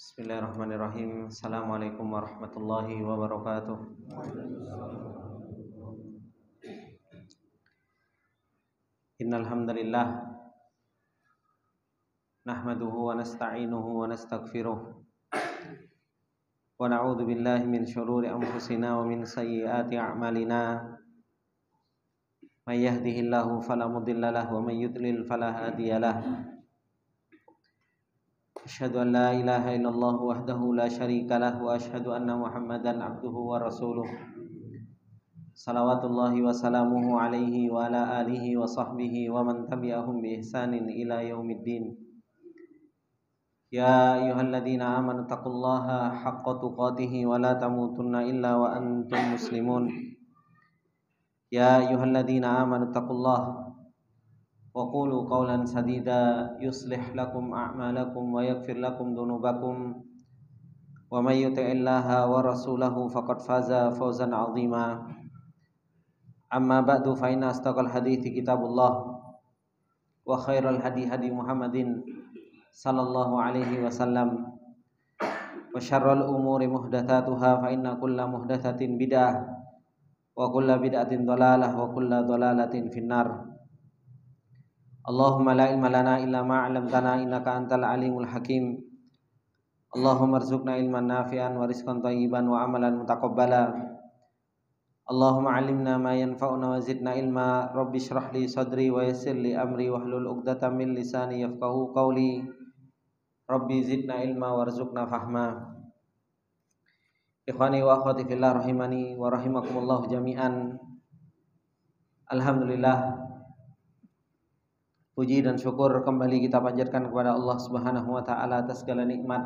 Bismillahirrahmanirrahim. Assalamualaikum warahmatullahi wabarakatuh. Innal hamdalillah nahmaduhu wa nasta'inuhu wa nastaghfiruh wa na'udzu billahi min syururi anfusina wa min sayyiati a'malina. May yahdihillahu fala mudilla lahu wa may yudlil fala hadiyalah. Asyhadu an la ilaha illallah wahdahu la syarika lah wa asyhadu anna Muhammadan abduhu wa rasuluh. Salawatullahi wa salamuhu alaihi wa ala alihi wa sahbihi wa man tabi'ahum bi ihsanin ila yaumiddin. Ya ayyuhalladzina amanu taqullaha haqqa tuqatih wa la tamutunna illa wa antum muslimun. Ya ayyuhalladzina amanu taqullaha wa qulu qawlan sadida yuslih lakum a'malakum wa yaghfir lakum dhunubakum wa may yuti'illaha wa rasulahu faqad faza fawzan 'azima. Amma ba'du fa inna astaqal hadithi kitabullah wa khairal hadi Muhammadin sallallahu alaihi wasallam wa syarrul umuri muhdatsatuha fa inna kulla muhdatsatin bid'ah wa kulla bid'atin dhalalah wa kulla dhalalatin finnar. Allahumma la ilma lana illa ma 'allamtana innaka antal alimul hakim. Allahumma arzuqna ilman nafi'an wa rizqan thayyiban wa amalan mutaqabbala. Allahumma 'allimna ma yanfa'una wa zidna ilma. Rabbi shrah li sadri wa yassir li amri wahlul 'uqdatam min lisani yafqahu qawli. Rabbi zidna ilma warzuqna fahma. Ikhwani wa akhwati fillah rahimani wa rahimakumullah jami'an. Alhamdulillah, puji dan syukur kembali kita panjatkan kepada Allah Subhanahu wa taala atas segala nikmat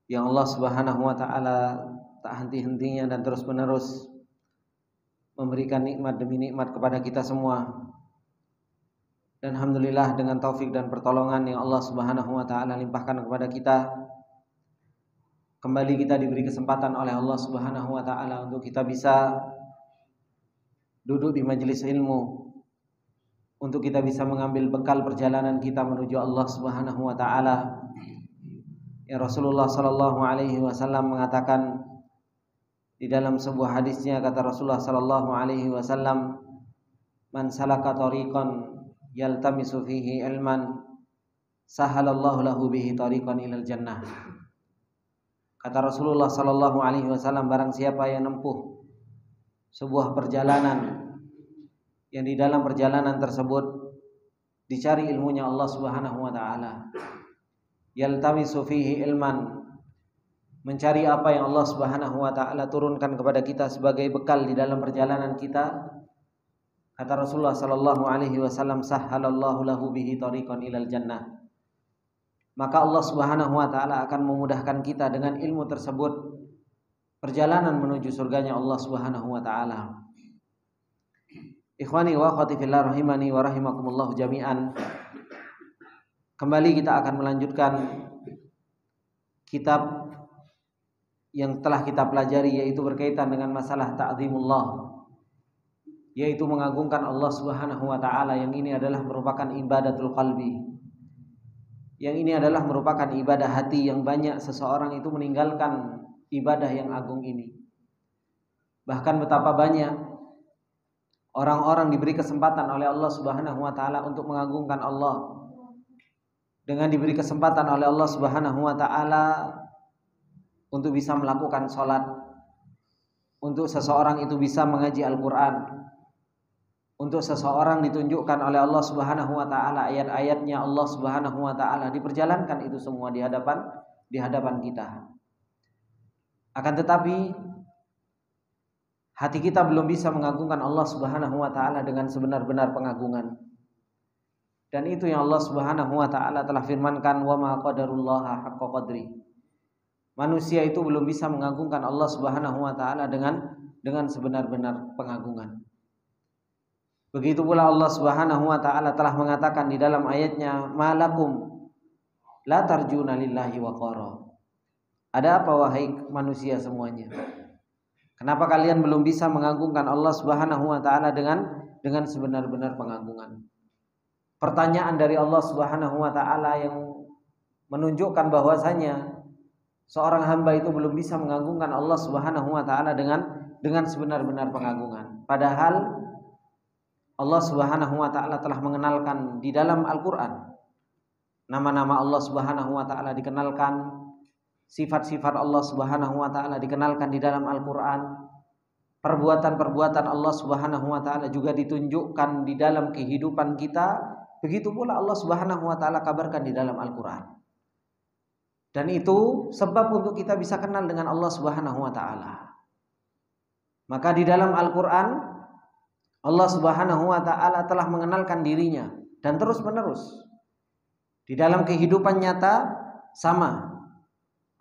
yang Allah Subhanahu wa taala tak henti-hentinya dan terus-menerus memberikan nikmat demi nikmat kepada kita semua. Dan alhamdulillah dengan taufik dan pertolongan yang Allah Subhanahu wa taala limpahkan kepada kita, kembali kita diberi kesempatan oleh Allah Subhanahu wa taala untuk kita bisa duduk di majelis ilmu, untuk kita bisa mengambil bekal perjalanan kita menuju Allah Subhanahu wa taala. Ya, Rasulullah sallallahu alaihi wasallam mengatakan di dalam sebuah hadisnya, kata Rasulullah sallallahu alaihi wasallam, "Man salaka tariqan yaltamisu fihi ilman, sahalallahu lahu bihi tariqan ilal jannah." Kata Rasulullah sallallahu alaihi wasallam, barang siapa yang menempuh sebuah perjalanan yang di dalam perjalanan tersebut dicari ilmunya Allah Subhanahu wa taala, yaltamisu fihi ilman, mencari apa yang Allah Subhanahu wa taala turunkan kepada kita sebagai bekal di dalam perjalanan kita, kata Rasulullah sallallahu alaihi wasallam, sahhalallahu lahu bihi tariqan ilal jannah. Maka Allah Subhanahu wa taala akan memudahkan kita dengan ilmu tersebut perjalanan menuju surganya Allah Subhanahu wa taala. Ikhwani wa akhwati fillah rahimani wa rahimakumullah jami'an. Kembali kita akan melanjutkan kitab yang telah kita pelajari, yaitu berkaitan dengan masalah ta'zimullah, yaitu mengagungkan Allah Subhanahu wa taala. Yang ini adalah merupakan ibadatul qalbi. Yang ini adalah merupakan ibadah hati yang banyak seseorang itu meninggalkan ibadah yang agung ini. Bahkan betapa banyak orang-orang diberi kesempatan oleh Allah Subhanahu wa taala untuk mengagungkan Allah, dengan diberi kesempatan oleh Allah Subhanahu wa taala untuk bisa melakukan sholat, untuk seseorang itu bisa mengaji Al-Quran, untuk seseorang ditunjukkan oleh Allah Subhanahu wa taala ayat-ayatnya Allah Subhanahu wa taala, diperjalankan itu semua di hadapan kita. Akan tetapi hati kita belum bisa mengagungkan Allah Subhanahu wa taala dengan sebenar-benar pengagungan. Dan itu yang Allah Subhanahu wa taala telah firmankan, wa ma qadarullaha haqqa qadri. Manusia itu belum bisa mengagungkan Allah Subhanahu wa taala dengan sebenar-benar pengagungan. Begitu pula Allah Subhanahu wa taala telah mengatakan di dalam ayatnya, malakum la tarjuna lillahi waqara. Ada apa wahai manusia semuanya? Kenapa kalian belum bisa mengagungkan Allah Subhanahu wa taala dengan sebenar-benar pengagungan? Pertanyaan dari Allah Subhanahu wa taala yang menunjukkan bahwasanya seorang hamba itu belum bisa mengagungkan Allah Subhanahu wa taala dengan sebenar-benar pengagungan. Padahal Allah Subhanahu wa taala telah mengenalkan di dalam Al-Qur'an. Nama-nama Allah Subhanahu wa taala dikenalkan, sifat-sifat Allah Subhanahu wa taala dikenalkan di dalam Al-Qur'an. Perbuatan-perbuatan Allah Subhanahu wa taala juga ditunjukkan di dalam kehidupan kita. Begitu pula Allah Subhanahu wa taala kabarkan di dalam Al-Qur'an. Dan itu sebab untuk kita bisa kenal dengan Allah Subhanahu wa taala. Maka di dalam Al-Qur'an Allah Subhanahu wa taala telah mengenalkan dirinya dan terus-menerus. Di dalam kehidupan nyata sama.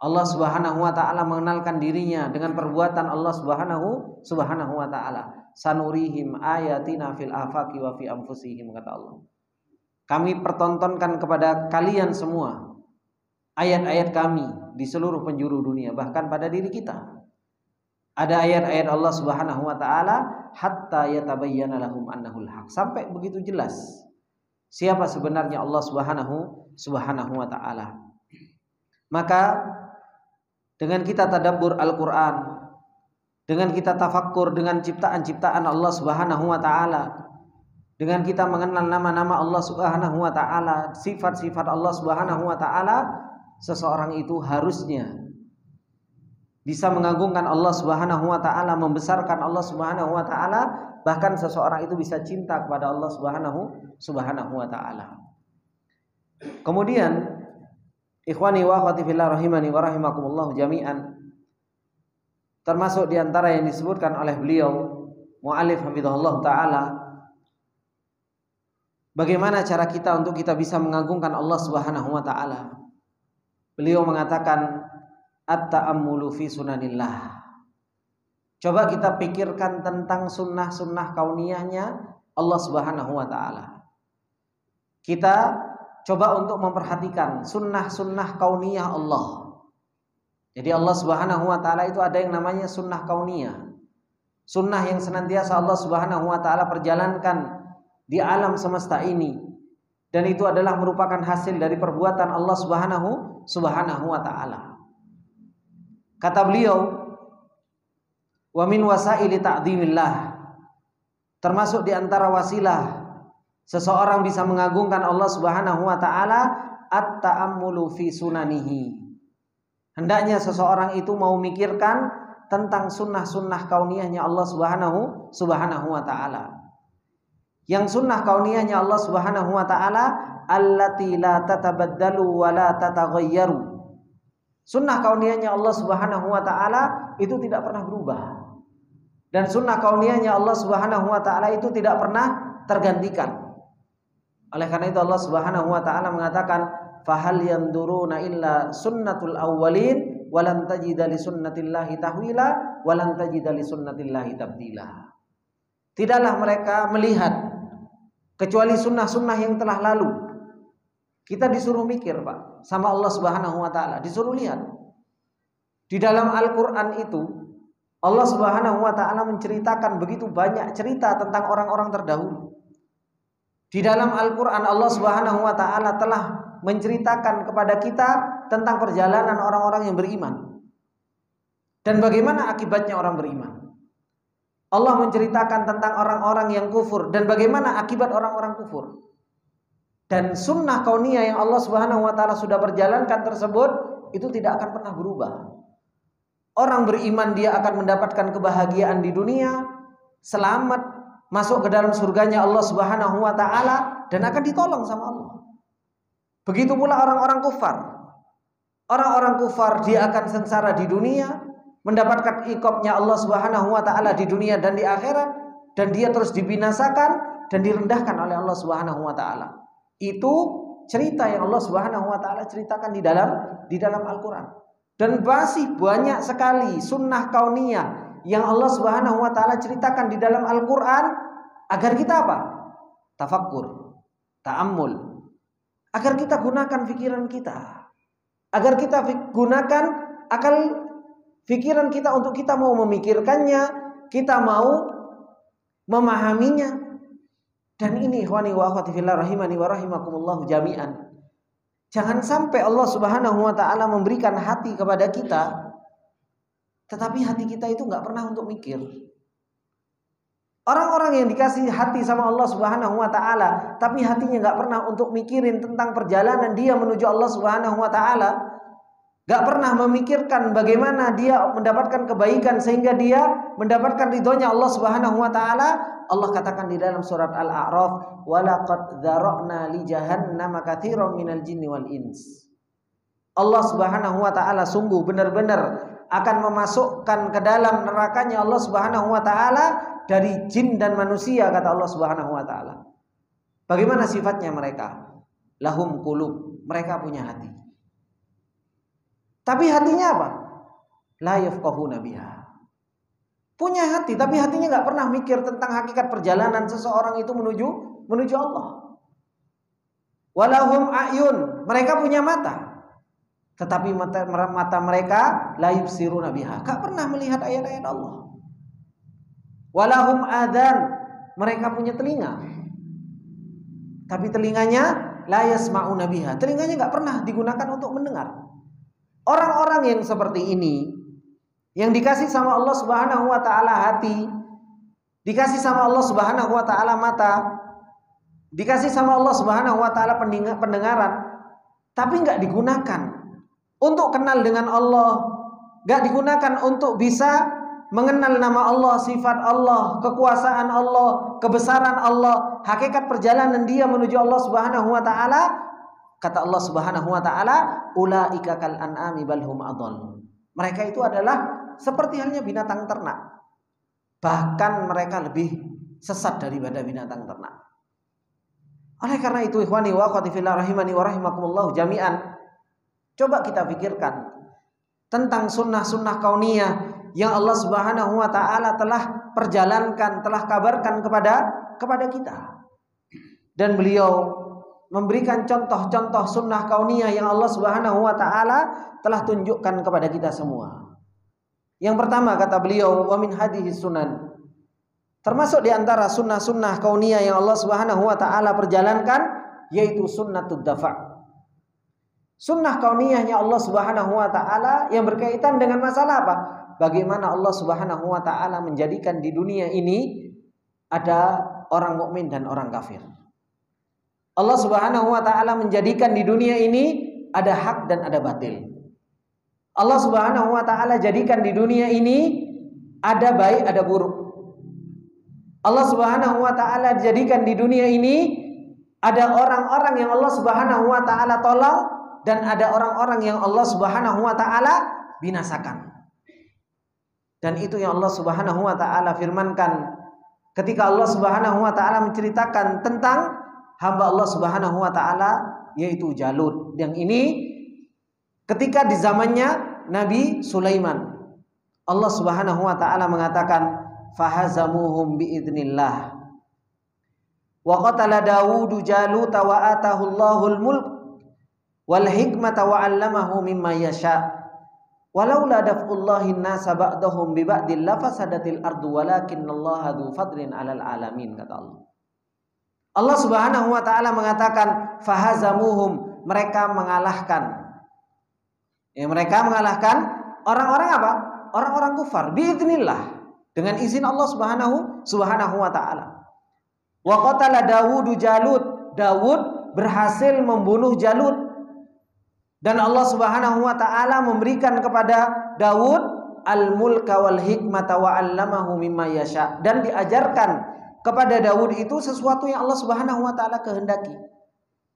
Allah Subhanahu wa taala mengenalkan dirinya dengan perbuatan Allah Subhanahu wa taala. Sanurihim ayatina fil afaqi wa fi anfusihim, kata Allah. Kami pertontonkan kepada kalian semua ayat-ayat kami di seluruh penjuru dunia, bahkan pada diri kita. Ada ayat-ayat Allah Subhanahu wa taala hatta yatabayyana lahum annahul haq. Sampai begitu jelas siapa sebenarnya Allah Subhanahu wa taala. Maka dengan kita tadabbur Al-Qur'an, dengan kita tafakkur dengan ciptaan-ciptaan Allah Subhanahu wa taala, dengan kita mengenal nama-nama Allah Subhanahu wa taala, sifat-sifat Allah Subhanahu wa taala, seseorang itu harusnya bisa mengagungkan Allah Subhanahu wa taala, membesarkan Allah Subhanahu wa taala, bahkan seseorang itu bisa cinta kepada Allah Subhanahu wa taala. Kemudian ikhwani wa akhwati fillah rahimani wa rahimakumullah jami'an, termasuk diantara yang disebutkan oleh beliau mu'allif hafizahullah ta'ala, bagaimana cara kita untuk kita bisa mengagungkan Allah Subhanahu wa ta'ala. Beliau mengatakan at-ta'ammulu fi sunanillah. Coba kita pikirkan tentang sunnah-sunnah kauniyahnya Allah Subhanahu wa ta'ala. Kita coba untuk memperhatikan sunnah-sunnah kauniyah Allah. Jadi Allah Subhanahu wa ta'ala itu ada yang namanya sunnah kauniyah, sunnah yang senantiasa Allah Subhanahu wa ta'ala perjalankan di alam semesta ini, dan itu adalah merupakan hasil dari perbuatan Allah Subhanahu wa ta'ala. Kata beliau, wa min wasaili ta'dhimillah, termasuk di antara wasilah seseorang bisa mengagungkan Allah Subhanahu wa ta'ala at-ta'ammulu fi sunanihi. Hendaknya seseorang itu mau mikirkan tentang sunnah-sunnah kauniyahnya Allah Subhanahu wa ta'ala. Yang sunnah kauniyahnya Allah Subhanahu wa ta'ala allati la tatabaddalu wa la tataghayyaru. Sunnah kauniyahnya Allah Subhanahu wa ta'ala itu tidak pernah berubah. Dan sunnah kauniyahnya Allah Subhanahu wa ta'ala itu tidak pernah tergantikan. Oleh karena itu Allah Subhanahu wa ta'ala mengatakan fahal yanduruna illa sunnatul awwalin walan tajida li sunnatillahi tahwila walan tajida li sunnatillahi tabdila. Tidaklah mereka melihat kecuali sunnah-sunnah yang telah lalu. Kita disuruh mikir, Pak, sama Allah Subhanahu wa ta'ala, disuruh lihat. Di dalam Al-Qur'an itu Allah Subhanahu wa ta'ala menceritakan begitu banyak cerita tentang orang-orang terdahulu. Di dalam Al-Qur'an Allah Subhanahu wa ta'ala telah menceritakan kepada kita tentang perjalanan orang-orang yang beriman dan bagaimana akibatnya orang beriman. Allah menceritakan tentang orang-orang yang kufur dan bagaimana akibat orang-orang kufur. Dan sunnah kauniyah yang Allah Subhanahu wa ta'ala sudah berjalankan tersebut itu tidak akan pernah berubah. Orang beriman dia akan mendapatkan kebahagiaan di dunia, selamat masuk ke dalam surganya Allah Subhanahu wa ta'ala, dan akan ditolong sama Allah. Begitu pula orang-orang kufar. Orang-orang kufar dia akan sengsara di dunia, mendapatkan iqabnya Allah Subhanahu wa ta'ala di dunia dan di akhirat, dan dia terus dibinasakan dan direndahkan oleh Allah Subhanahu wa ta'ala. Itu cerita yang Allah Subhanahu wa ta'ala ceritakan di dalam Al-Qur'an. Dan masih banyak sekali sunnah kauniyah yang Allah Subhanahu wa ta'ala ceritakan di dalam Al-Qur'an agar kita apa? Tafakkur, ta'ammul. Agar kita gunakan pikiran kita. Agar kita gunakan akal pikiran kita untuk kita mau memikirkannya, kita mau memahaminya. Dan ini ikhwani wa akhwati fillah rahimani wa rahimakumullah jami'an, Jangan sampai Allah Subhanahu wa taala memberikan hati kepada kita, tetapi hati kita itu nggak pernah untuk mikir. Orang-orang yang dikasih hati sama Allah Subhanahu wa taala, tapi hatinya nggak pernah untuk mikirin tentang perjalanan dia menuju Allah Subhanahu wa taala, nggak pernah memikirkan bagaimana dia mendapatkan kebaikan sehingga dia mendapatkan ridhonya Allah Subhanahu wa taala. Allah katakan di dalam surat Al-A'raf, "Walaqad dzara'na li jahannama katsiran minal jinni wal ins." Allah Subhanahu wa taala sungguh benar-benar akan memasukkan ke dalam nerakanya Allah Subhanahu wa taala dari jin dan manusia, kata Allah Subhanahu wa taala. Bagaimana sifatnya mereka? Lahum qulub, mereka punya hati. Tapi hatinya apa? La yafqahuna biha. Punya hati, tapi hatinya nggak pernah mikir tentang hakikat perjalanan seseorang itu menuju Allah. Walahum ayun, mereka punya mata, tetapi mata mereka la yubsiruna biha, nggak pernah melihat ayat-ayat Allah. Walahum adan, mereka punya telinga, tapi telinganya la yasma'una biha, telinganya nggak pernah digunakan untuk mendengar. Orang-orang yang seperti ini, yang dikasih sama Allah Subhanahu wa taala hati, dikasih sama Allah Subhanahu wa taala mata, dikasih sama Allah Subhanahu wa taala pendengaran, tapi nggak digunakan untuk kenal dengan Allah, nggak digunakan untuk bisa mengenal nama Allah, sifat Allah, kekuasaan Allah, kebesaran Allah, hakikat perjalanan dia menuju Allah Subhanahu wa taala. Kata Allah Subhanahu wa taala, ulaika kal an'ami bal hum adall. Mereka itu adalah seperti halnya binatang ternak. Bahkan mereka lebih sesat daripada binatang ternak. Oleh karena itu, ikhwani wa akhwati fillah rahimani wa rahimakumullah jami'an, coba kita pikirkan tentang sunnah-sunnah kauniyah yang Allah Subhanahu wa taala telah perjalankan, telah kabarkan kepada kita. Dan beliau memberikan contoh-contoh sunnah kauniyah yang Allah Subhanahu wa taala telah tunjukkan kepada kita semua. Yang pertama kata beliau, wa min hadhihi sunan, termasuk di antara sunnah-sunnah kauniyah yang Allah Subhanahu wa taala perjalankan, yaitu sunnatud dafa'. Sunnah kauniyahnya Allah Subhanahu wa taala yang berkaitan dengan masalah apa? Bagaimana Allah Subhanahu wa taala menjadikan di dunia ini ada orang mukmin dan orang kafir. Allah Subhanahu wa taala menjadikan di dunia ini ada hak dan ada batil. Allah Subhanahu wa taala jadikan di dunia ini ada baik ada buruk. Allah Subhanahu wa taala jadikan di dunia ini ada orang-orang yang Allah Subhanahu wa taala tolong dan ada orang-orang yang Allah Subhanahu wa taala binasakan. Dan itu yang Allah Subhanahu wa taala firmankan ketika Allah Subhanahu wa taala menceritakan tentang hamba Allah Subhanahu wa taala yaitu Jalut. Yang ini ketika di zamannya Nabi Sulaiman, Allah Subhanahu wa taala mengatakan fahazamuhum biidznillah wa qatala Dawudu Jaluta wa atahu Allahul mulk wal hikmata wa 'allamahu mimma yasha. Walaula daf'ullahi an-nasa ba'dahum bi ba'dil lafasadatil ardu walakinallaha dzu fadlin 'alal alamin, kata Allah. Allah Subhanahu wa taala mengatakan fahazamuhum, mereka mengalahkan. Ya, mereka mengalahkan orang-orang apa? Orang-orang kufar biidznillah, dengan izin Allah Subhanahu wa taala. Wa qatala Dawudu Jalut, Dawud berhasil membunuh Jalut. Dan Allah Subhanahu wa taala memberikan kepada Daud al-mulka wal hikmata wa 'allamahu mimma yasha, dan diajarkan kepada Daud itu sesuatu yang Allah Subhanahu wa taala kehendaki.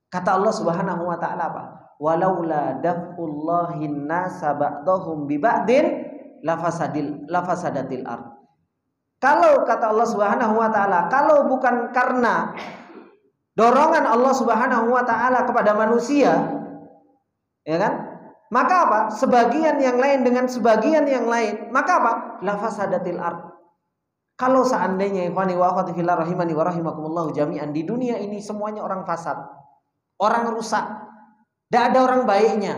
Kata Allah Subhanahu wa taala apa? Walaula daf'ullahin nasa ba'dahum bi ba'din lafasadatil ard. Kalau kata Allah Subhanahu wa taala, kalau bukan karena dorongan Allah Subhanahu wa taala kepada manusia, ya kan? Maka apa? Sebagian yang lain dengan sebagian yang lain, maka apa? Lafasadatil ard. Kalau seandainya ikhwani wa akhwati fillah rahimani wa rahimakumullah jami'an, di dunia ini semuanya orang fasad, orang rusak, tidak ada orang baiknya,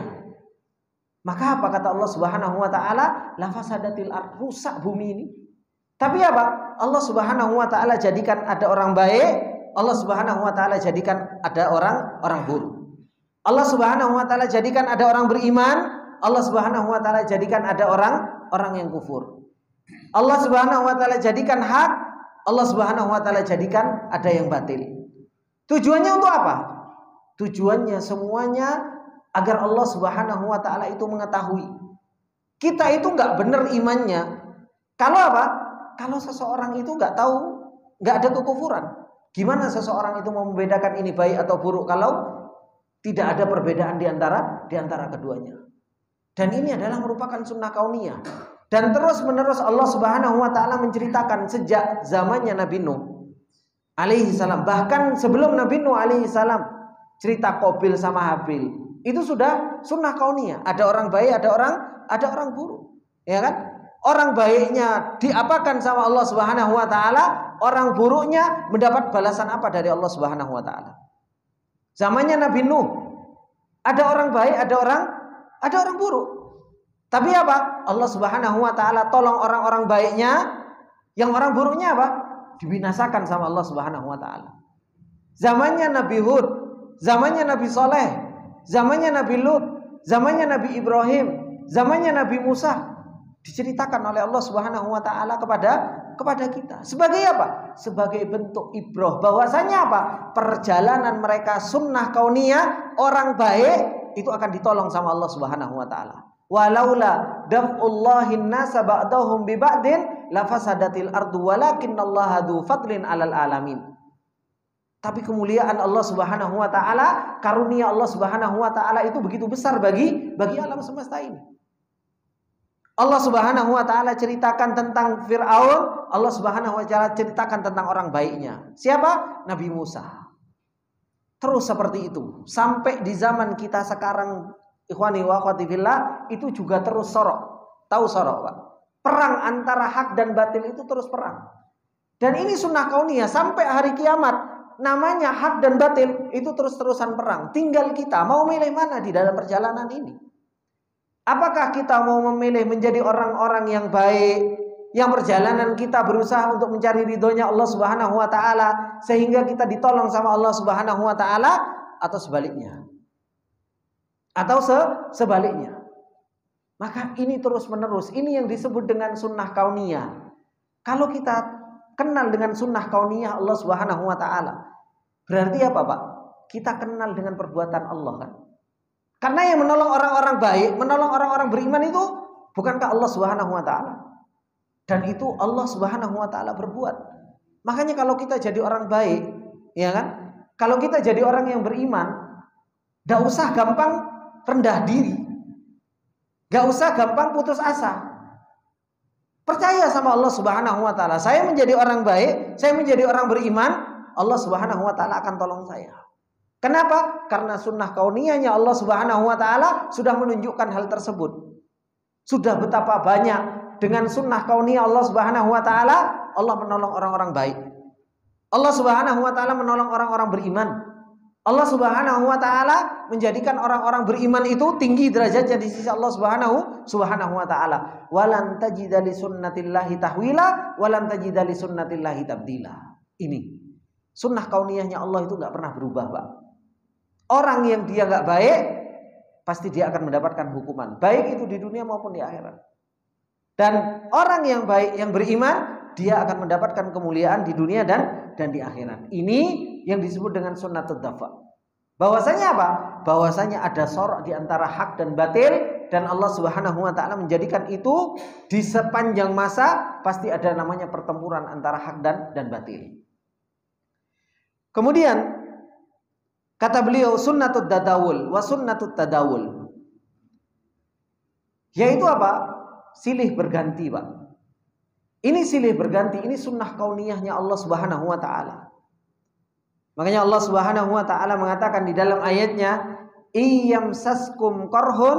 maka apa kata Allah Subhanahu wa taala? Lafasadatil ard, rusak bumi ini. Tapi apa? Allah Subhanahu wa taala jadikan ada orang baik, Allah Subhanahu wa taala jadikan ada orang buruk. Allah Subhanahu wa taala jadikan ada orang beriman, Allah Subhanahu wa taala jadikan ada orang yang kufur. Allah Subhanahu wa taala jadikan hak, Allah Subhanahu wa taala jadikan ada yang batil. Tujuannya untuk apa? Tujuannya semuanya agar Allah Subhanahu wa taala itu mengetahui kita itu nggak benar imannya. Kalau apa? Kalau seseorang itu nggak tahu, nggak ada kekufuran. Gimana seseorang itu mau membedakan ini baik atau buruk kalau tidak ada perbedaan di antara keduanya? Dan ini adalah merupakan sunnah kauniyah. Dan terus menerus Allah Subhanahu wa taala menceritakan sejak zamannya Nabi Nuh alaihi salam, bahkan sebelum Nabi Nuh alaihi salam, cerita Qabil sama Habil itu sudah sunnah kauniyah. Ada orang baik, ada orang buruk, ya kan? Orang baiknya diapakan sama Allah Subhanahu wa taala, orang buruknya mendapat balasan apa dari Allah Subhanahu wa taala. Zamannya Nabi Nuh ada orang baik, ada orang buruk. Tapi apa? Allah Subhanahu wa taala tolong orang-orang baiknya, yang orang buruknya apa? Dibinasakan sama Allah Subhanahu wa taala. Zamannya Nabi Hud, zamannya Nabi Saleh, zamannya Nabi Lut, zamannya Nabi Ibrahim, zamannya Nabi Musa diceritakan oleh Allah Subhanahu wa taala kepada kita. Sebagai apa? Sebagai bentuk ibrah bahwasanya apa? Perjalanan mereka sunnah kauniyah, orang baik itu akan ditolong sama Allah Subhanahu wa taala. Walaula daf'ullahin nasa ba'dahum bi ba'din lafasadatil ardu walakinallaha dzu fadlin 'alal alamin. Tapi kemuliaan Allah Subhanahu wa taala, karunia Allah Subhanahu wa taala itu begitu besar bagi alam semesta ini. Allah Subhanahu wa taala ceritakan tentang Firaun, Allah Subhanahu wa taala ceritakan tentang orang baiknya. Siapa? Nabi Musa. Terus seperti itu sampai di zaman kita sekarang, ikhwani wa akhwati fillah, itu juga terus sorok. Tahu sorok, Pak? Perang antara hak dan batil itu terus perang. Dan ini sunnah kauniyah sampai hari kiamat. Namanya hak dan batil itu terus-terusan perang. Tinggal kita mau milih mana di dalam perjalanan ini. Apakah kita mau memilih menjadi orang-orang yang baik, yang perjalanan kita berusaha untuk mencari ridhonya Allah Subhanahu wa taala sehingga kita ditolong sama Allah Subhanahu wa taala, atau sebaliknya? Atau sebaliknya? Maka ini terus-menerus, ini yang disebut dengan sunnah kauniyah. Kalau kita kenal dengan sunnah kauniyah Allah Subhanahu wa taala, berarti apa, Pak? Kita kenal dengan perbuatan Allah, kan? Karena yang menolong orang-orang baik, menolong orang-orang beriman itu bukankah Allah Subhanahu wa taala? Dan itu Allah Subhanahu wa taala berbuat. Makanya kalau kita jadi orang baik, ya kan? Kalau kita jadi orang yang beriman, enggak usah gampang rendah diri. Enggak usah gampang putus asa. Percaya sama Allah Subhanahu wa taala. Saya menjadi orang baik, saya menjadi orang beriman, Allah Subhanahu wa taala akan tolong saya. Kenapa? Karena sunnah kauniyahnya Allah Subhanahu wa taala sudah menunjukkan hal tersebut. Sudah betapa banyak dengan sunnah kauniyah Allah Subhanahu wa taala, Allah menolong orang-orang baik. Allah Subhanahu wa taala menolong orang-orang beriman. Allah Subhanahu wa taala menjadikan orang-orang beriman itu tinggi derajatnya di sisi Allah Subhanahu wa taala. Walan tajida li sunnatillahi tahwila walan tajida li sunnatillahi tabdila. Ini sunnah kauniyahnya Allah itu enggak pernah berubah, Pak. Orang yang dia enggak baik pasti dia akan mendapatkan hukuman, baik itu di dunia maupun di akhirat. Dan orang yang baik, yang beriman, dia akan mendapatkan kemuliaan di dunia dan di akhirat. Ini yang disebut dengan sunnatud dafa. Bahwasanya apa? Bahwasanya ada sorok di antara hak dan batil, dan Allah Subhanahu wa taala menjadikan itu di sepanjang masa pasti ada namanya pertempuran antara hak dan batil. Kemudian kata beliau sunnatud dadawul wa sunnatut tadawul. Yaitu apa? Silih berganti, Pak. Ini silih berganti, ini sunnah kauniyahnya Allah Subhanahu wa taala. Makanya Allah Subhanahu wa taala mengatakan di dalam ayatnya, "Iyamsaskum qarhun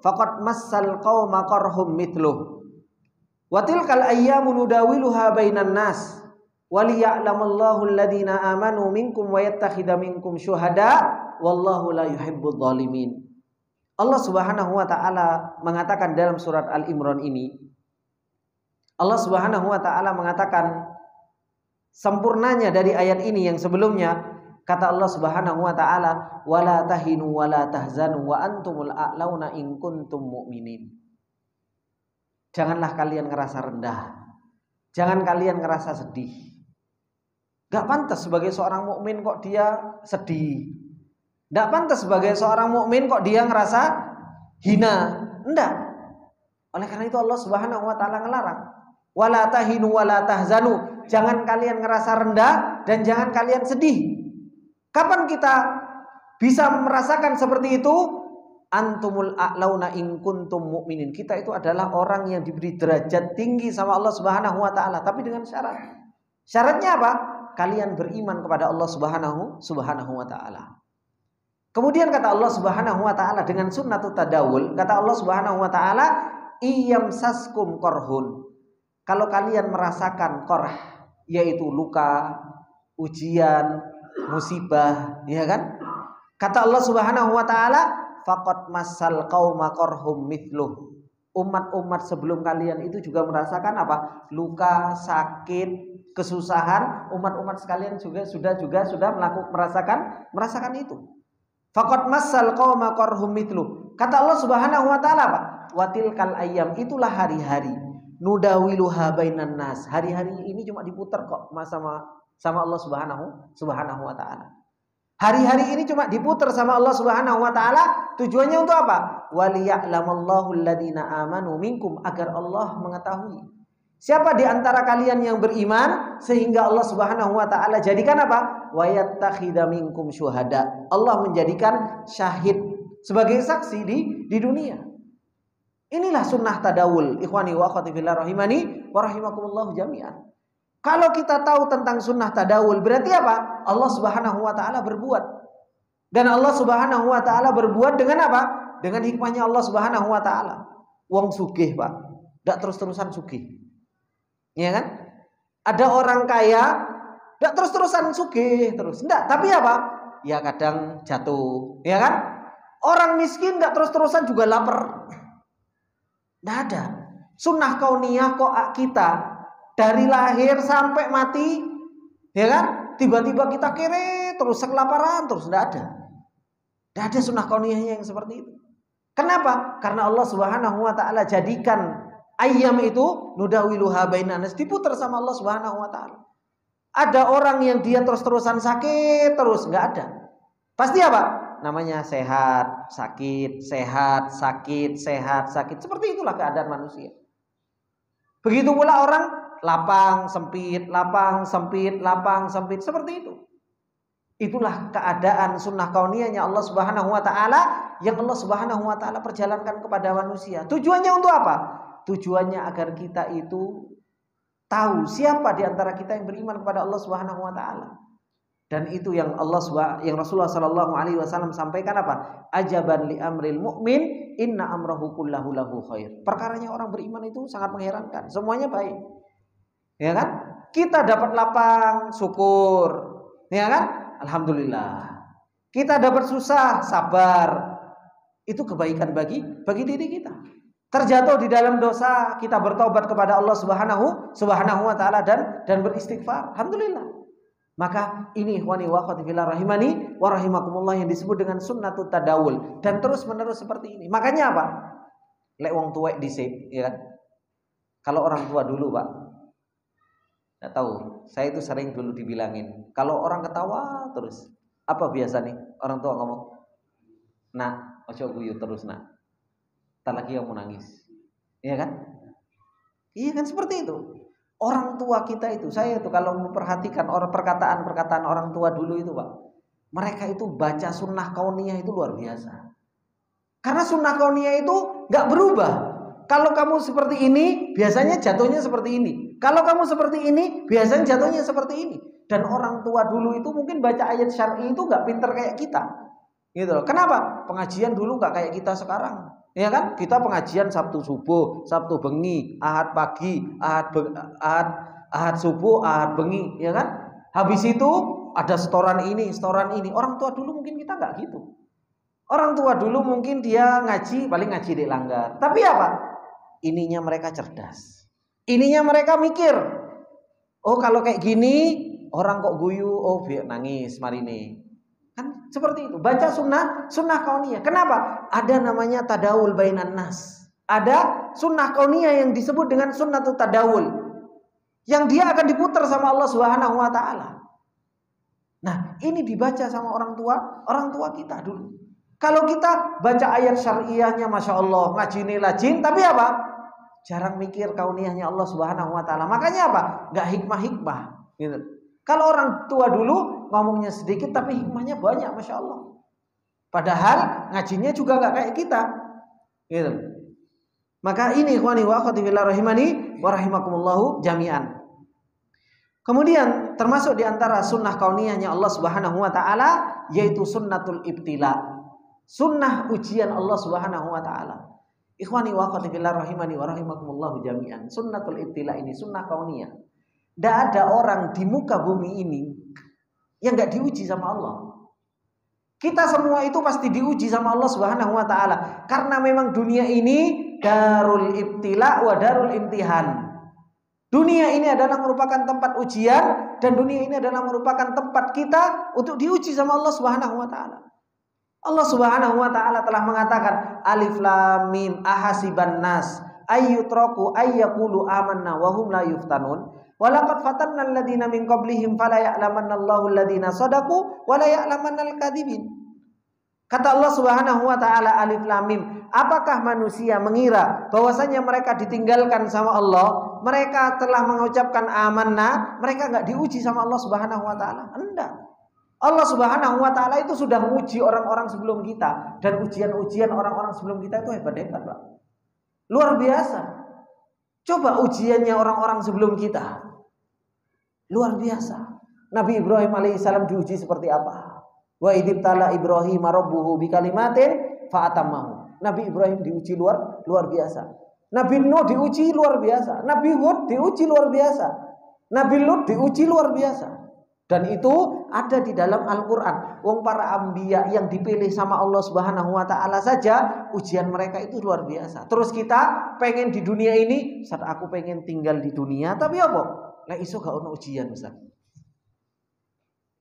faqad massal qauma qarhum mithluh. Wa tilkal ayyamu nudawiluha bainan nas. Waliya'lamallahu alladhina amanu minkum wa yattakhidha minkum syuhada wallahu la yuhibbudz zalimin." Allah Subhanahu wa taala mengatakan dalam surat Al-Imran ini, Allah Subhanahu wa taala mengatakan sempurnanya dari ayat ini yang sebelumnya, Kata Allah Subhanahu wa taala, "Wala tahinu wala tahzanu wa antumul a'launa in kuntum mu'minin." Janganlah kalian ngerasa rendah. Jangan kalian ngerasa sedih. Gak pantas sebagai seorang mukmin kok dia sedih. Gak pantas sebagai seorang mukmin kok dia ngerasa hina. Enggak. Oleh karena itu Allah Subhanahu wa taala ngelarang. Wala tahinu wala tahzanu. Jangan kalian ngerasa rendah dan jangan kalian sedih. Kapan kita bisa merasakan seperti itu? Antumul a'launa in kuntum mu'minin. Kita itu adalah orang yang diberi derajat tinggi sama Allah Subhanahu wa taala, tapi dengan syarat. Syaratnya apa? Kalian beriman kepada Allah Subhanahu wa taala. Kemudian kata Allah Subhanahu wa taala dengan sunnatut tadawul, kata Allah Subhanahu wa taala, "Iyamsaskum korhun." Kalau kalian merasakan korh, yaitu luka, ujian, musibah, ya kan? Kata Allah Subhanahu wa taala, faqad massal qauma qarhum mithluh. Umat-umat sebelum kalian itu juga merasakan apa? Luka, sakit, kesusahan. Umat-umat sekalian juga sudah merasakan itu. Faqad massal qauma qarhum mithluh. Kata Allah Subhanahu wa taala apa? Watilkal ayyam, itulah hari-hari. Nudawiluha bainan nas. Hari-hari ini cuma diputar kok sama Allah Subhanahu wa taala. Hari-hari ini cuma diputar sama Allah Subhanahu wa taala, tujuannya untuk apa? Waliya'lamallahu alladziina aamanu minkum, agar Allah mengetahui siapa di antara kalian yang beriman, sehingga Allah Subhanahu wa taala jadikan apa? Wa yattakhidha minkum syuhada. Allah menjadikan syahid sebagai saksi di dunia. Inilah sunnah tadawul. Ikhwani wa akhwati fillah rahimani wa rahimakumullah jami'an. Kalau kita tahu tentang sunnah tadawul, berarti apa? Allah Subhanahu wa taala berbuat. Dan Allah Subhanahu wa taala berbuat dengan apa? Dengan hikmahnya Allah Subhanahu wa taala. Wong sugih, Pak. Enggak terus-terusan sugih. Ya kan? Ada orang kaya enggak terus-terusan sugih terus. Enggak, tapi apa? Ya kadang jatuh, ya kan? Orang miskin enggak terus-terusan juga lapar. Enggak ada. Sunnah kauniyah kok kita dari lahir sampai mati, ya kan? Tiba-tiba kita kere terus kelaparan terus, tidak ada. Tidak ada sunnah kauniyahnya yang seperti itu. Kenapa? Karena Allah Subhanahu wa taala jadikan ayyam itu nudawiluha bainan nas, diputar sama Allah Subhanahu wa taala. Ada orang yang dia terus-terusan sakit terus, enggak ada. Pasti apa? Namanya sehat, sakit, sehat, sakit, sehat, sakit. Seperti itulah keadaan manusia. Begitu pula orang lapang, sempit, lapang, sempit, lapang, sempit. Seperti itu. Itulah keadaan sunnah kauniyahnya Allah Subhanahu wa taala yang Allah Subhanahu wa taala perjalankan kepada manusia. Tujuannya untuk apa? Tujuannya agar kita itu tahu siapa di antara kita yang beriman kepada Allah Subhanahu wa taala. Dan itu yang Rasulullah sallallahu alaihi wasallam sampaikan apa? Ajaban li amril mu'min, inna amrahu kullahu lahu khair. Perkaranya orang beriman itu sangat mengherankan, semuanya baik. Ya kan? Kita dapat lapang, syukur. Ya kan? Alhamdulillah. Kita dapat susah, sabar. Itu kebaikan bagi diri kita. Terjatuh di dalam dosa, kita bertobat kepada Allah Subhanahu wa taala dan beristighfar. Alhamdulillah. Maka ini ikhwani wa akhwati fillah rahimani wa rahimakumullah yang disebut dengan sunnatut tadawul, dan terus menerus seperti ini. Makanya apa? Lek wong tuwek dhisik, ya kan? Kalau orang tua dulu, Pak. Enggak tahu, saya itu sering dulu dibilangin, kalau orang ketawa terus, apa biasa nih orang tua ngomong? Nak, ojo guyu terus, nak. Tak lagi kamu nangis. Iya kan? Iya kan, seperti itu. Orang tua kita itu, saya itu kalau memperhatikan perkataan orang tua dulu itu, Pak, mereka itu baca sunnah kauniyah itu luar biasa. Karena sunnah kauniyah itu nggak berubah. Kalau kamu seperti ini, biasanya jatuhnya seperti ini. Kalau kamu seperti ini, biasanya jatuhnya seperti ini. Dan orang tua dulu itu mungkin baca ayat syar'i itu nggak pinter kayak kita, gitu loh. Kenapa? Pengajian dulu nggak kayak kita sekarang. Ya kan? Kita pengajian Sabtu subuh, Sabtu bengi, Ahad pagi, Ahad subuh, Ahad bengi, ya kan? Habis itu ada setoran ini, setoran ini. Orang tua dulu mungkin kita nggak gitu. Orang tua dulu mungkin dia ngaji, paling ngaji di langgar. Tapi apa? Ininya mereka cerdas. Ininya mereka mikir. Oh, kalau kayak gini Orang kok guyu, oh biar nangis marine. Kan seperti itu. Baca sunnah kauniyah. Kenapa? Ada namanya tadawul bainan nas. Ada sunnah kauniyah yang disebut dengan sunnatut tadawul, yang dia akan diputar sama Allah Subhanahu wa taala. Nah, ini dibaca sama orang tua kita dulu. Kalau kita baca ayat syariahnya Masya Allah, ngaji lajin, tapi apa? Jarang mikir kauniyahnya Allah Subhanahu wa taala. Makanya apa? Enggak hikmah-hikmah gitu. Kalau orang tua dulu ngomongnya sedikit tapi hikmahnya banyak, Masya Allah. Padahal ngajinya juga enggak kayak kita gitu. Maka ini ikhwani wa akhwati fillah rahimani wa rahimakumullahu jami'an. Kemudian termasuk di antara sunnah kauniyahnya Allah Subhanahu wa taala yaitu sunnatul ibtila. Sunnah ujian Allah Subhanahu wa taala. Ikhwani wa akhwati fillah rahimani wa rahimakumullahu jami'an. Sunnatul ibtila ini sunnah kauniyah. Tidak ada orang di muka bumi ini yang enggak diuji sama Allah. Kita semua itu pasti diuji sama Allah Subhanahu wa taala karena memang dunia ini darul ibtila wa darul imtihan. Dunia ini adalah merupakan tempat ujian dan dunia ini adalah merupakan tempat kita untuk diuji sama Allah Subhanahu wa taala. Allah Subhanahu wa taala telah mengatakan alif lam mim ahasiban nas ayyutraku ayyaqulu amanna wa hum la yuftanun wa laqad fatanna alladziina min qablihim fala ya'lamanna Allahu alladziina shadaqu wa la ya'lamanna al-kadzibin. Kata Allah Subhanahu wa taala alif lam mim, apakah manusia mengira bahwasanya mereka ditinggalkan sama Allah, mereka telah mengucapkan amanah, mereka enggak diuji sama Allah Subhanahu wa taala? Enggak. Allah Subhanahu wa taala itu sudah menguji orang-orang sebelum kita dan ujian-ujian orang-orang sebelum kita itu hebat-hebat, Pak. Luar biasa. Coba ujiannya orang-orang sebelum kita. Luar biasa. Nabi Ibrahim alaihissalam diuji seperti apa? Wa idibtala Ibrahim rabbuhu bikalimatin fa'atammahu. Nabi Ibrahim diuji luar biasa. Nabi Nuh diuji luar biasa. Nabi Hud diuji luar biasa. Nabi Lut diuji luar biasa. Dan itu ada di dalam Al-Quran. Wong para anbiya yang dipilih sama Allah Subhanahu wa taala saja ujian mereka itu luar biasa. Terus kita pengen di dunia ini, Ustaz aku pengen tinggal di dunia, tapi apa? Lah iso gak ono ujian, Ustaz.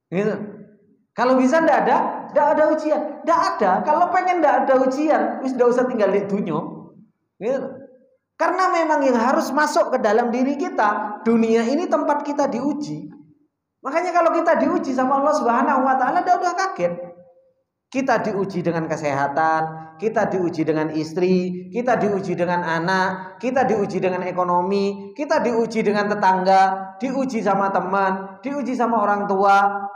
Gitu. Kalau bisa ndak ada ujian. Ndak ada. Kalau pengen ndak ada ujian, wis ndak usah tinggal di dunia. Gitu. Karena memang yang harus masuk ke dalam diri kita, dunia ini tempat kita diuji. Makanya kalau kita diuji sama Allah Subhanahu wa taala udah kaget. Kita diuji dengan kesehatan, kita diuji dengan istri, kita diuji dengan anak, kita diuji dengan ekonomi, kita diuji dengan tetangga, diuji sama teman, diuji sama orang tua.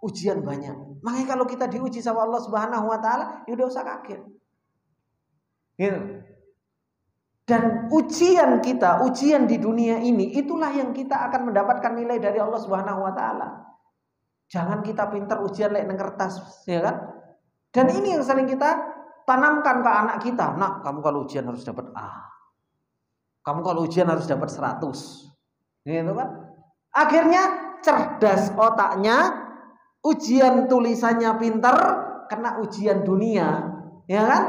Ujian banyak. Makanya kalau kita diuji sama Allah Subhanahu wa taala, ya udah usah kaget. Gitu. Dan ujian kita, ujian di dunia ini, itulah yang kita akan mendapatkan nilai dari Allah Subhanahu wa taala. Jangan kita pintar ujian lek nang kertas, ya kan? Dan ini yang sering kita tanamkan ke anak kita. Nah, kamu kalau ujian harus dapat A. Kamu kalau ujian harus dapat 100. Gitu kan? Akhirnya cerdas otaknya, ujian tulisannya pintar, kena ujian dunia, ya kan?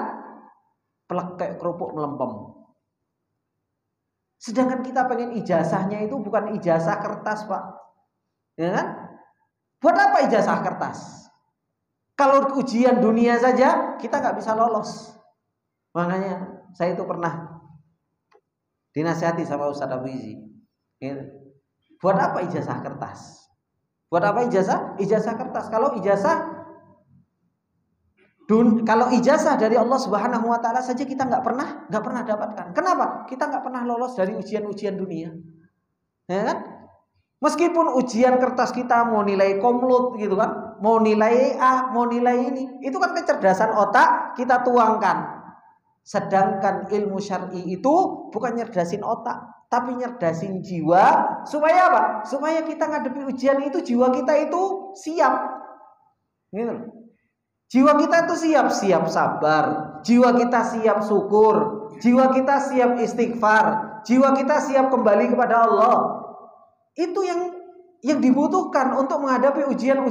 Plek kayak kerupuk melempem. Sedangkan kita pengen ijazahnya itu bukan ijazah kertas, Pak. Ya kan? Buat apa ijazah kertas? Kalau ujian dunia saja kita nggak bisa lolos. Makanya saya itu pernah dinasihati sama Ustaz Abu Izi. Ya. Buat apa ijazah kertas? Buat apa ijazah? Ijazah kertas. Kalau ijazah dari Allah Subhanahu wa taala saja kita nggak pernah dapatkan. Kenapa? Kita nggak pernah lolos dari ujian-ujian dunia. Ya kan? Meskipun ujian kertas kita mau nilai komlut gitu kan, mau nilai A, mau nilai ini, itu kan kecerdasan otak kita tuangkan. Sedangkan ilmu syar'i itu bukan nyerdasin otak, tapi nyerdasin jiwa. Supaya apa? Supaya kita ngadepi ujian itu jiwa kita itu siap. Gitu. Jiwa kita itu siap sabar, jiwa kita siap syukur, jiwa kita siap istighfar, jiwa kita siap kembali kepada Allah. Itu yang dibutuhkan untuk menghadapi ujian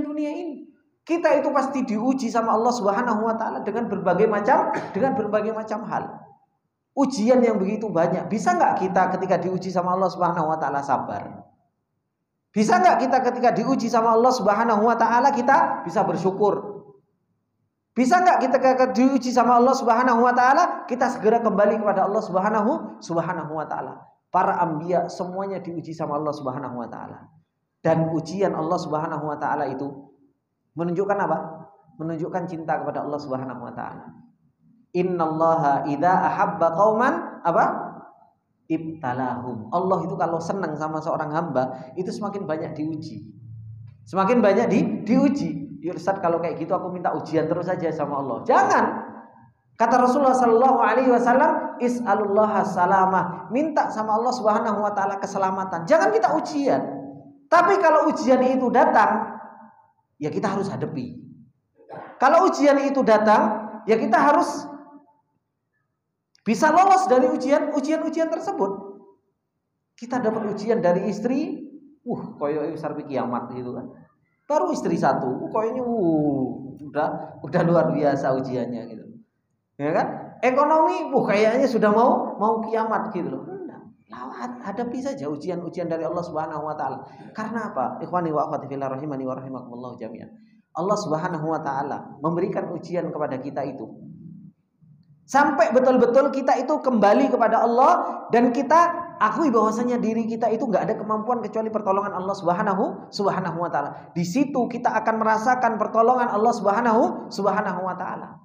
dunia ini. Kita itu pasti diuji sama Allah Subhanahu wa taala dengan berbagai macam hal. Ujian yang begitu banyak. Bisa enggak kita ketika diuji sama Allah Subhanahu wa taala sabar? Bisa nggak kita ketika diuji sama Allah Subhanahu wa taala kita bisa bersyukur? Bisa nggak kita ketika diuji sama Allah Subhanahu wa taala kita segera kembali kepada Allah Subhanahu wa taala? Para anbiya semuanya diuji sama Allah Subhanahu wa taala. Dan ujian Allah Subhanahu wa taala itu menunjukkan apa? Menunjukkan cinta kepada Allah Subhanahu wa taala. Innallaha idza ahabba qauman apa? Ibtalahum. Allah itu kalau senang sama seorang hamba itu semakin banyak diuji. Semakin banyak diuji. Ya Ustaz, kalau kayak gitu aku minta ujian terus saja sama Allah. Jangan. Kata Rasulullah sallallahu alaihi wasallam, is'alullaha salamah. Minta sama Allah Subhanahu wa taala keselamatan. Jangan kita ujian. Tapi kalau ujian itu datang, ya kita harus hadapi. Kalau ujian itu datang, ya kita harus bisa lolos dari ujian-ujian tersebut. Kita dapat ujian dari istri, koyo sarpi kiamat gitu kan. Baru istri satu, kayaknya udah luar biasa ujiannya gitu. Ya kan? Ekonomi, kayaknya sudah mau kiamat gitu loh. Hadapi saja ujian-ujian dari Allah Subhanahu wa taala. Karena apa? Ikhwani wa akhwati fillah rahimani wa rahimakumullah jami'an. Allah Subhanahu wa taala memberikan ujian kepada kita itu sampai betul-betul kita itu kembali kepada Allah dan kita akui bahwasanya diri kita itu nggak ada kemampuan kecuali pertolongan Allah Subhanahu wa taala. Di situ kita akan merasakan pertolongan Allah Subhanahu wa taala.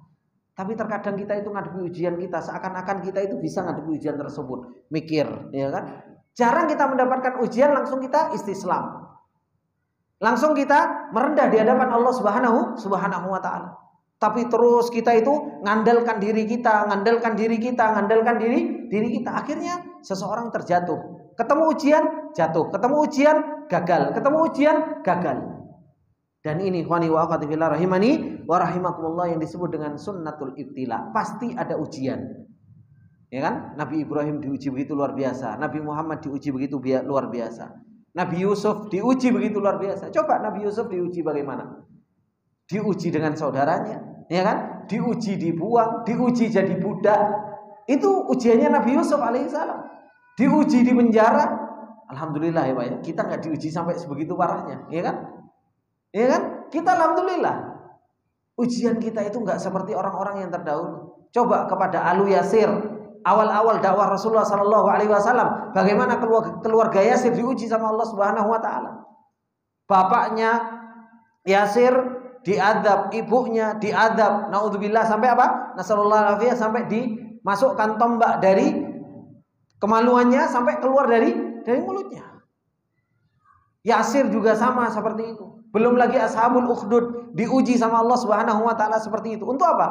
Tapi terkadang kita itu ngadepi ujian kita seakan-akan kita itu bisa ngadepi ujian tersebut. Mikir, ya kan? Jarang kita mendapatkan ujian langsung kita istislam. Langsung kita merendah di hadapan Allah Subhanahu wa taala. Tapi terus kita itu ngandalkan diri kita. Akhirnya seseorang terjatuh. Ketemu ujian, jatuh. Ketemu ujian, gagal. Ketemu ujian, gagal. Dan ini ikhwani wa akhwati fillah rahimani wa rahimakumullah yang disebut dengan sunnatul ibtila. Pasti ada ujian. Ya kan? Nabi Ibrahim diuji begitu luar biasa. Nabi Muhammad diuji begitu luar biasa. Nabi Yusuf diuji begitu luar biasa. Coba Nabi Yusuf diuji bagaimana? Diuji dengan saudaranya, ya kan? Diuji dibuang, diuji jadi budak. Itu ujiannya Nabi Yusuf alaihissalam. Diuji di penjara. Alhamdulillah ya Pak ya. Kita nggak diuji sampai sebegitu parahnya, ya kan? Ya kan? Kita alhamdulillah. Ujian kita itu nggak seperti orang-orang yang terdahulu. Coba kepada Alu Yasir, awal-awal dakwah Rasulullah Sallallahu Alaihi Wasallam, bagaimana keluarga Yasir diuji sama Allah Subhanahu Wa Taala. Bapaknya Yasir diadab, ibunya diadab, naudzubillah sampai apa? Nasallallahu alaihi sampai dimasukkan tombak dari kemaluannya sampai keluar dari mulutnya. Yasir juga sama seperti itu. Belum lagi ashabul ukhdud diuji sama Allah Subhanahu wa taala seperti itu. Untuk apa?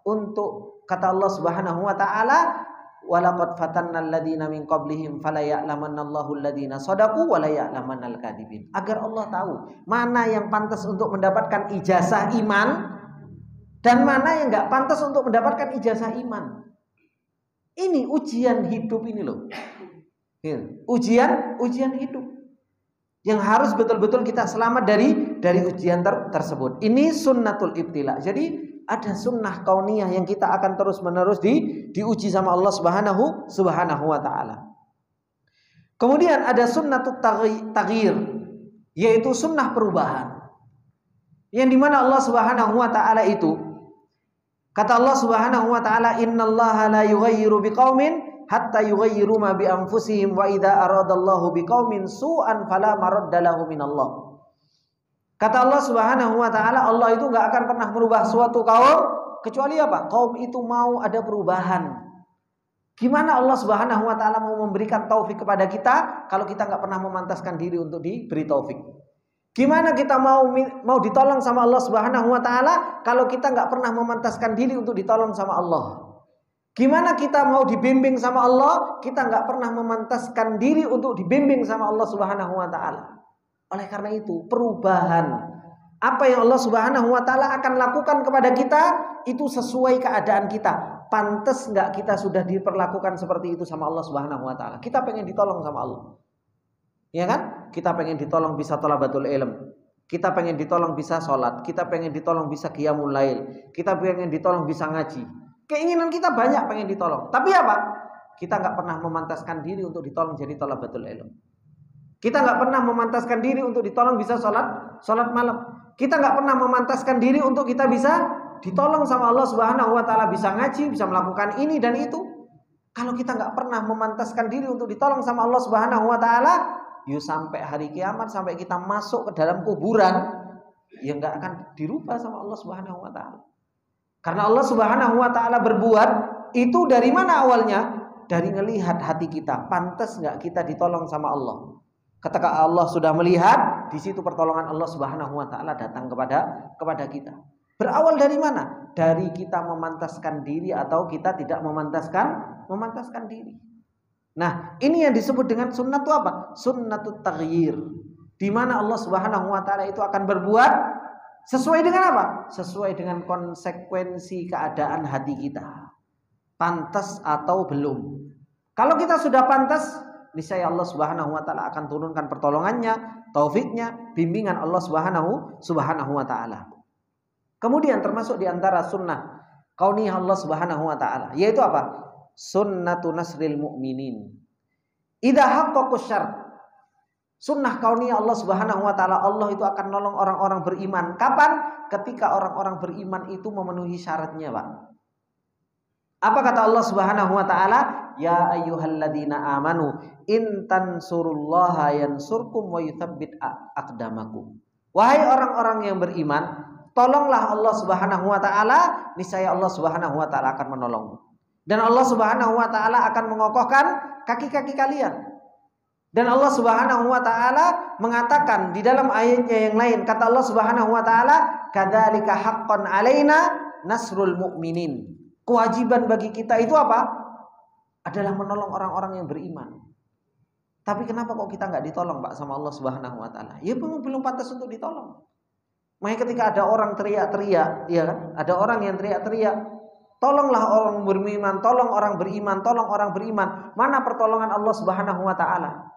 Untuk kata Allah Subhanahu wa taala, "Walaqad fatannal ladzina min qablihim fala ya'lamannallahu alladzina shadaqu wa la ya'lamannal kadhibin." Agar Allah tahu mana yang pantas untuk mendapatkan ijazah iman dan mana yang enggak pantas untuk mendapatkan ijazah iman. Ini ujian hidup ini loh. Ujian hidup. Yang harus betul-betul kita selamat dari ujian tersebut. Ini sunnatul ibtila. Jadi ada sunnah kauniyah yang kita akan terus-menerus diuji sama Allah Subhanahu wa taala. Kemudian ada sunnatut taghyir, yaitu sunnah perubahan. Yang dimana Allah Subhanahu wa taala itu kata Allah Subhanahu wa taala, "Innallaha la yughayyiru biqaumin hatta yughayyiru ma bi anfusihim wa idza aradallahu biqaumin su'an fala maradda lahu minallah." Kata Allah Subhanahu wa taala, Allah itu enggak akan pernah merubah suatu kaum kecuali apa? Kaum itu mau ada perubahan. Gimana Allah Subhanahu wa taala mau memberikan taufik kepada kita kalau kita enggak pernah memantaskan diri untuk diberi taufik? Gimana kita mau ditolong sama Allah Subhanahu wa taala kalau kita enggak pernah memantaskan diri untuk ditolong sama Allah? Gimana kita mau dibimbing sama Allah, kita nggak pernah memantaskan diri untuk dibimbing sama Allah Subhanahu wa taala. Oleh karena itu, perubahan apa yang Allah Subhanahu wa taala akan lakukan kepada kita itu sesuai keadaan kita. Pantas nggak kita sudah diperlakukan seperti itu sama Allah Subhanahu wa taala? Kita pengen ditolong sama Allah. Ya kan? Kita pengen ditolong bisa thalabatul ilm. Kita pengen ditolong bisa sholat. Kita pengen ditolong bisa qiyamul lail. Kita pengen ditolong bisa ngaji. Keinginan kita banyak pengen ditolong. Tapi apa? Kita nggak pernah memantaskan diri untuk ditolong jadi thalabatul ilm. Kita nggak pernah memantaskan diri untuk ditolong bisa sholat malam. Kita nggak pernah memantaskan diri untuk kita bisa ditolong sama Allah Subhanahu wa taala, bisa ngaji, bisa melakukan ini dan itu. Kalau kita nggak pernah memantaskan diri untuk ditolong sama Allah Subhanahu wa taala, yuk sampai hari kiamat, sampai kita masuk ke dalam kuburan, ya nggak akan dirubah sama Allah Subhanahu wa taala. Karena Allah Subhanahu wa taala berbuat itu dari mana awalnya? Dari ngelihat hati kita, pantas nggak kita ditolong sama Allah. Ketika Allah sudah melihat, di situ pertolongan Allah Subhanahu wa taala datang kepada kita. Berawal dari mana? Dari kita memantaskan diri atau kita tidak memantaskan diri. Nah, ini yang disebut dengan sunnah itu apa? Sunnatut taghyir. Di mana Allah Subhanahu wa taala itu akan berbuat sesuai dengan apa? Sesuai dengan konsekuensi keadaan hati kita. Pantas atau belum. Kalau kita sudah pantas, niscaya Allah Subhanahu wa taala akan turunkan pertolongannya, taufiknya, bimbingan Allah Subhanahu wa taala. Kemudian termasuk di antara sunnah kauniyah Allah Subhanahu wa taala, yaitu apa? Sunnatu nasril mu'minin. Idza haqqaqus syart. Sunnah kauniyah Allah Subhanahu wa taala, Allah itu akan nolong orang-orang beriman. Kapan? Ketika orang-orang beriman itu memenuhi syaratnya, Pak. Apa kata Allah Subhanahu wa taala? Ya ayyuhalladzina amanu in tansurullaha yansurkum wa yutsabbit aqdamakum. Wahai orang-orang yang beriman, tolonglah Allah Subhanahu wa taala, niscaya Allah Subhanahu wa taala akan menolongmu. Dan Allah Subhanahu wa taala akan mengokohkan kaki-kaki kalian. Dan Allah Subhanahu wa taala mengatakan di dalam ayatnya yang lain, kata Allah Subhanahu wa taala, kadzalika haqqan alaina nasrul mu'minin. Kewajiban bagi kita itu apa? Adalah menolong orang-orang yang beriman. Tapi kenapa kok kita nggak ditolong, Pak, sama Allah Subhanahu wa taala? Ya belum pantas untuk ditolong. Makanya ketika ada orang teriak-teriak, ya kan? Ada orang yang teriak-teriak, tolonglah orang beriman, tolong orang beriman, tolong orang beriman. Mana pertolongan Allah Subhanahu wa taala?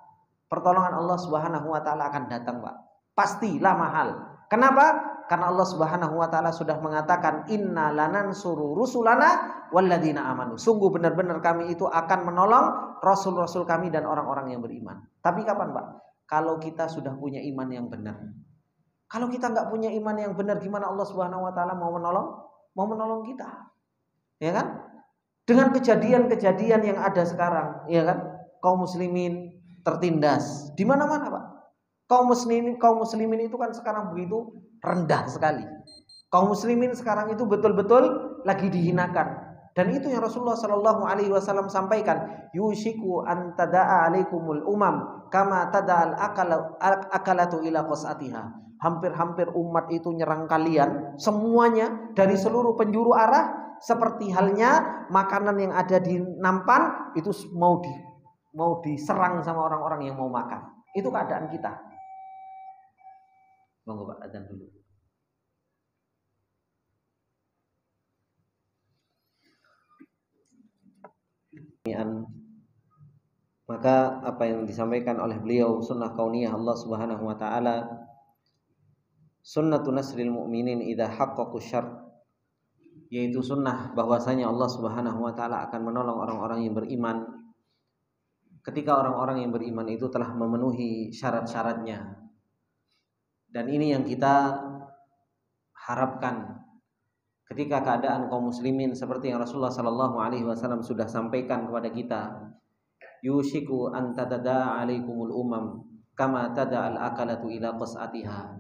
Pertolongan Allah Subhanahu wa taala akan datang, Pak. Pastilah mahal. Kenapa? Karena Allah Subhanahu wa taala sudah mengatakan, inna lanansuru rusulana walladzina amanu. Sungguh benar-benar kami itu akan menolong rasul-rasul kami dan orang-orang yang beriman. Tapi kapan, Pak? Kalau kita sudah punya iman yang benar. Kalau kita nggak punya iman yang benar, gimana Allah Subhanahu wa taala mau menolong kita? Ya kan? Dengan kejadian-kejadian yang ada sekarang, ya kan? Kaum muslimin tertindas di mana-mana, Pak. Kaum muslimin itu kan sekarang begitu rendah sekali. Kaum muslimin sekarang itu betul-betul lagi dihinakan. Dan itu yang Rasulullah Shallallahu alaihi wasallam sampaikan, yushiku an tada'a alaikumul umam kama tada'al akalatu ila qasatiha. Hampir-hampir umat itu nyerang kalian semuanya dari seluruh penjuru arah, seperti halnya makanan yang ada di nampan itu mau diserang sama orang-orang yang mau makan. Itu keadaan kita. Monggo Pak, azan dulu. Maka apa yang disampaikan oleh beliau, sunnah kauniyah Allah Subhanahu wa taala, sunnatun nasril mu'minin idza haqqaqu syarr, yaitu sunnah bahwasanya Allah Subhanahu wa taala akan menolong orang-orang yang beriman ketika orang-orang yang beriman itu telah memenuhi syarat-syaratnya. Dan ini yang kita harapkan ketika keadaan kaum muslimin seperti yang Rasulullah sallallahu alaihi wasallam sudah sampaikan kepada kita, yushiku an tada'a alaikumul umam kama tada'al akalatu ila qas'atiha.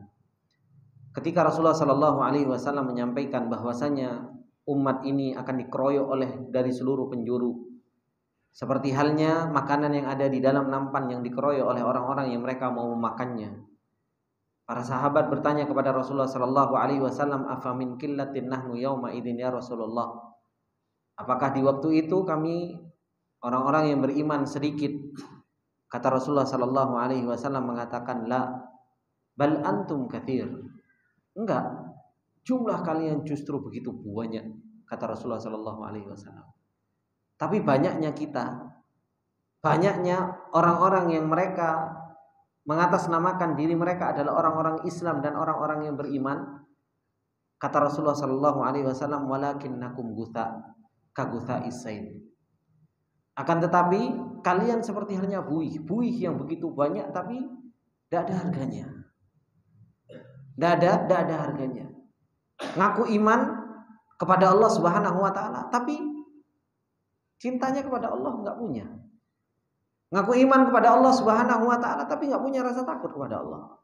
Ketika Rasulullah sallallahu alaihi wasallam menyampaikan bahwasanya umat ini akan dikeroyok oleh dari seluruh penjuru, seperti halnya makanan yang ada di dalam nampan yang dikeroyok oleh orang-orang yang mereka mau memakannya. Para sahabat bertanya kepada Rasulullah sallallahu alaihi wasallam, afa min qillatin nahnu yauma idzin ya Rasulullah? Apakah di waktu itu kami orang-orang yang beriman sedikit? Kata Rasulullah sallallahu alaihi wasallam mengatakan, la bal antum katsir. Enggak, jumlah kalian justru begitu banyak, kata Rasulullah sallallahu alaihi wasallam. Tapi banyaknya kita, banyaknya orang-orang yang mereka mengatasnamakan diri mereka adalah orang-orang Islam dan orang-orang yang beriman. Kata Rasulullah sallallahu alaihi wasallam, walakinnakum gutha ka gutha'is sail. Akan tetapi kalian seperti halnya buih yang begitu banyak tapi tidak ada harganya. Tidak ada harganya. Ngaku iman kepada Allah Subhanahu wa taala tapi cintanya kepada Allah enggak punya. Ngaku iman kepada Allah Subhanahu wa taala tapi enggak punya rasa takut kepada Allah.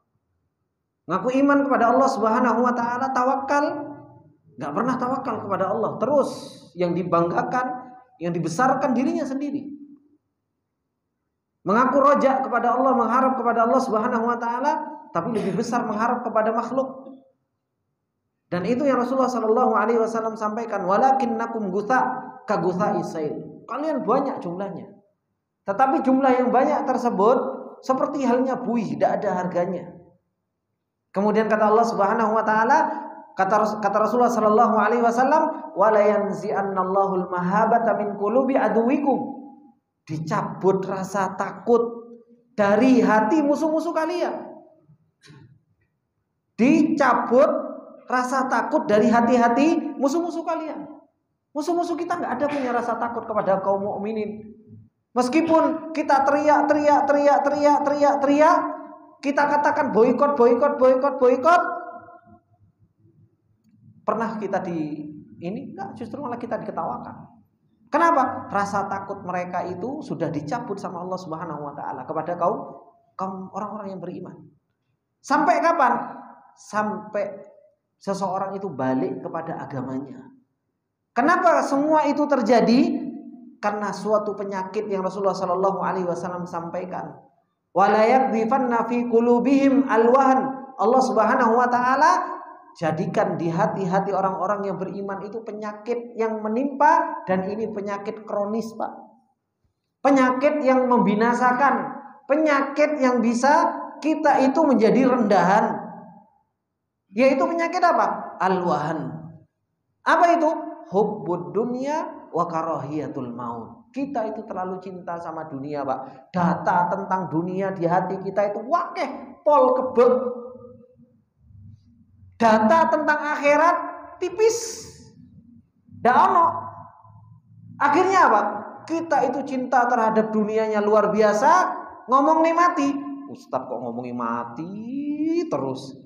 Ngaku iman kepada Allah Subhanahu wa taala, tawakal, enggak pernah tawakal kepada Allah. Terus yang dibanggakan, yang dibesarkan dirinya sendiri. Mengaku roja kepada Allah, mengharap kepada Allah Subhanahu wa taala, tapi lebih besar mengharap kepada makhluk. Dan itu yang Rasulullah sallallahu alaihi wasallam sampaikan, walakinnakum gutha ka guthai sail. Kalian banyak jumlahnya. Tetapi jumlah yang banyak tersebut seperti halnya buih, tidak ada harganya. Kemudian kata Allah Subhanahu wa taala, kata Rasulullah sallallahu alaihi wasallam, wala yanzi'annallahu al-mahabata min qulubi aduwikum. Dicabut rasa takut dari hati musuh-musuh kalian. Dicabut rasa takut dari hati-hati musuh-musuh kalian. Musuh-musuh kita nggak ada punya rasa takut kepada kaum mukminin. Meskipun kita teriak, kita katakan boikot. Pernah kita enggak, justru malah kita diketawakan. Kenapa? Rasa takut mereka itu sudah dicabut sama Allah Subhanahu wa taala kepada kaum orang-orang yang beriman. Sampai kapan? Sampai seseorang itu balik kepada agamanya. Kenapa semua itu terjadi? Karena suatu penyakit yang Rasulullah sallallahu alaihi wasallam sampaikan. Wala yaqdhifanna fi qulubihim alwahan. Allah Subhanahu wa taala jadikan di hati-hati orang-orang yang beriman itu penyakit yang menimpa, dan ini penyakit kronis, Pak. Penyakit yang membinasakan, penyakit yang bisa kita itu menjadi rendahan. Yaitu penyakit apa? Alwahan. Apa itu? Hubbud dunya wa karahiyatul maut. Kita itu terlalu cinta sama dunia, Pak. Data tentang dunia di hati kita itu wakeh pol kebek. Data tentang akhirat tipis. Ndak ono. Akhirnya apa? Kita itu cinta terhadap dunianya luar biasa, ngomong nih mati. Ustaz kok ngomongin mati terus.